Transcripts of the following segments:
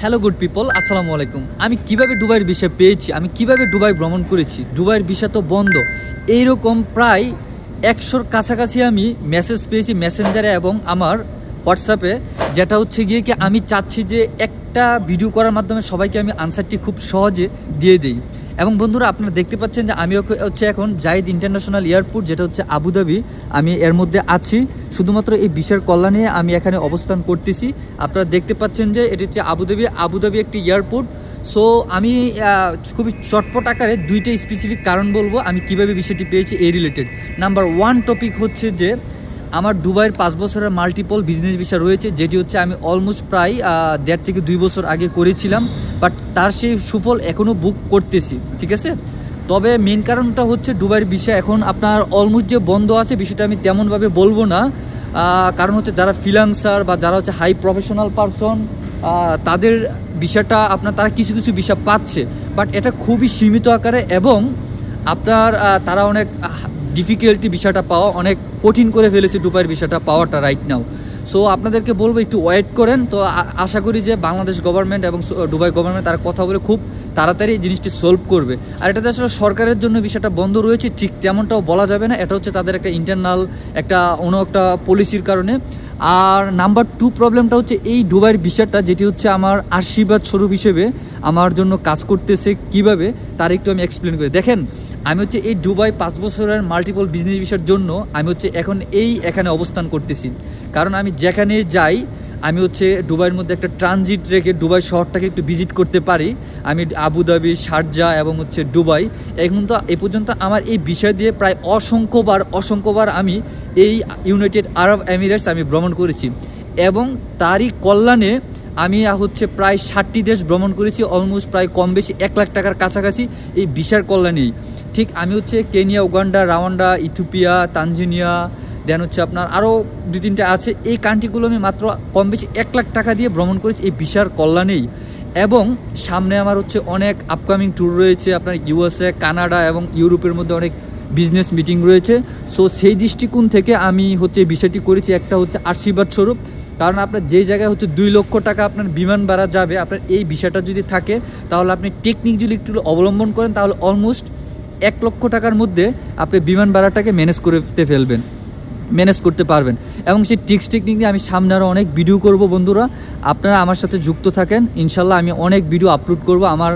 Hello good people, আসসালামু আলাইকুম। আমি কিভাবে দুবাইয়ের ভিসা পেয়েছি, আমি কিভাবে দুবাই ভ্রমণ করেছি, দুবাইয়ের ভিসা তো বন্ধ, এইরকম প্রায় 100-র কাছাকাছি আমি মেসেজ পেয়েছি মেসেঞ্জারে এবং আমার হোয়াটসঅ্যাপে। যেটা হচ্ছে গিয়ে কি আমি চাচ্ছি যে একটা ভিডিও করার মাধ্যমে সবাইকে আমি আনসারটি খুব সহজে দিয়ে দিই। এবং বন্ধুরা, আপনারা দেখতে পাচ্ছেন যে আমি হচ্ছে এখন জায়েদ ইন্টারন্যাশনাল এয়ারপোর্ট, যেটা হচ্ছে আবুধাবি, আমি এর মধ্যে আছি। শুধুমাত্র এই ভিসার কল্যাণে আমি এখানে অবস্থান করতেছি। আপনারা দেখতে পাচ্ছেন যে এটি হচ্ছে আবুধাবি একটি এয়ারপোর্ট। সো আমি খুবই চটপট আকারে দুইটা স্পেসিফিক কারণ বলবো আমি কিভাবে বিষয়টি পেয়েছি এই রিলেটেড। নাম্বার 1 টপিক হচ্ছে যে আমার দুবাইয়ের 5 বছরের মাল্টিপল বিজনেস ভিসা রয়েছে, যেটি হচ্ছে আমি অলমোস্ট প্রায় 1.5 থেকে 2 বছর আগে করেছিলাম, বাট তার সেই সুফল এখনও বুক করতেছি, ঠিক আছে। তবে মেন কারণটা হচ্ছে দুবাইয়ের ভিসা এখন আপনার অলমোস্ট যে বন্ধ আছে, বিষয়টা আমি তেমনভাবে বলবো না। কারণ হচ্ছে যারা ফ্রিল্যান্সার বা যারা হচ্ছে হাই প্রফেশনাল পারসন, তাদের ভিসাটা আপনার তারা কিছু কিছু ভিসা পাচ্ছে, বাট এটা খুবই সীমিত আকারে এবং আপনার তারা অনেক ডিফিকাল্টি ভিসাটা পাওয়া অনেক কঠিন করে ফেলেছে দুবাইয়ের ভিসাটা পাওয়াটা রাইট নাও। সো আপনাদেরকে বলবো একটু ওয়েট করেন। তো আশা করি যে বাংলাদেশ গভর্নমেন্ট এবং দুবাই গভর্নমেন্ট তারা কথা বলে খুব তাড়াতাড়ি জিনিসটি সলভ করবে। আর এটাতে আসলে সরকারের জন্য বিষয়টা বন্ধ রয়েছে ঠিক তেমনটাও বলা যাবে না, এটা হচ্ছে তাদের একটা ইন্টারনাল অন্য একটা পলিসির কারণে। আর নাম্বার 2 প্রবলেমটা হচ্ছে এই দুবাইয়ের ভিসাটা, যেটি হচ্ছে আমার আশীর্বাদ স্বরূপ হিসেবে আমার জন্য কাজ করতেছে কিভাবে, তার একটু আমি এক্সপ্লেন করি। দেখেন, আমি হচ্ছে এই দুবাই 5 বছরের মাল্টিপল বিজনেস ভিসার জন্য আমি হচ্ছে এখন এখানে অবস্থান করতেছি। কারণ আমি যেখানে যাই আমি হচ্ছে দুবাইয়ের মধ্যে একটা ট্রানজিট রেখে দুবাই শহরটাকে একটু ভিজিট করতে পারি। আমি আবুধাবি, শারজাহ এবং হচ্ছে দুবাই, এখন তো এ পর্যন্ত আমার এই বিষয় দিয়ে প্রায় অসংখ্যবার আমি এই ইউনাইটেড আরব এমিরেটস আমি ভ্রমণ করেছি এবং তারই কল্যাণে আমি হচ্ছে প্রায় 60টি দেশ ভ্রমণ করেছি, অলমোস্ট প্রায় কম বেশি 1 লাখ টাকার কাছাকাছি এই ভিসার কল্যাণেই। ঠিক আমি হচ্ছে Kenya, Uganda, Rwanda, Ethiopia, Tanzania, then হচ্ছে আপনার আরও 2-3টা আছে, এই কান্ট্রিগুলো আমি মাত্র কম বেশি 1 লাখ টাকা দিয়ে ভ্রমণ করেছি এই ভিসার কল্যাণেই। এবং সামনে আমার হচ্ছে অনেক আপকামিং ট্যুর রয়েছে, আপনার ইউএসএ, কানাডা এবং ইউরোপের মধ্যে অনেক বিজনেস মিটিং রয়েছে। সো সেই দৃষ্টিকোণ থেকে আমি হচ্ছে বিষয়টি করেছি। একটা হচ্ছে আশীর্বাদ স্বরূপ, কারণ আপনার যে জায়গায় হচ্ছে 2 লক্ষ টাকা আপনার বিমান ভাড়া যাবে, আপনার এই ভিসাটা যদি থাকে তাহলে আপনি টেকনিক যদি একটু অবলম্বন করেন তাহলে অলমোস্ট 1 লক্ষ টাকার মধ্যে আপনি বিমান ভাড়াটাকে ম্যানেজ করতে পারবেন। এবং সেই টেকনিক নিয়ে আমি সামনে আরও অনেক ভিডিও করব। বন্ধুরা, আপনারা আমার সাথে যুক্ত থাকেন, ইনশাল্লাহ আমি অনেক ভিডিও আপলোড করব। আমার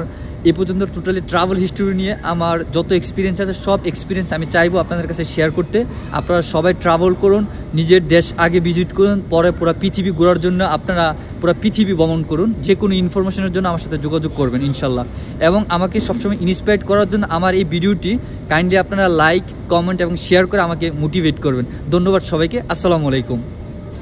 এ পর্যন্ত টোটালি ট্রাভেল হিস্টোরি নিয়ে আমার যত এক্সপিরিয়েন্স আছে সব এক্সপিরিয়েন্স আমি চাইবো আপনাদের কাছে শেয়ার করতে। আপনারা সবাই ট্রাভেল করুন, নিজের দেশ আগে ভিজিট করুন, পরে পুরো পৃথিবী ঘোরার জন্য আপনারা পুরো পৃথিবী ভ্রমণ করুন। যে কোনো ইনফরমেশনের জন্য আমার সাথে যোগাযোগ করবেন ইনশাল্লাহ। এবং আমাকে সবসময় ইন্সপায়ার করার জন্য আমার এই ভিডিওটি কাইন্ডলি আপনারা লাইক, কমেন্ট এবং শেয়ার করে আমাকে মোটিভেট করবেন। ধন্যবাদ সবাইকে, আসসালামু আলাইকুম।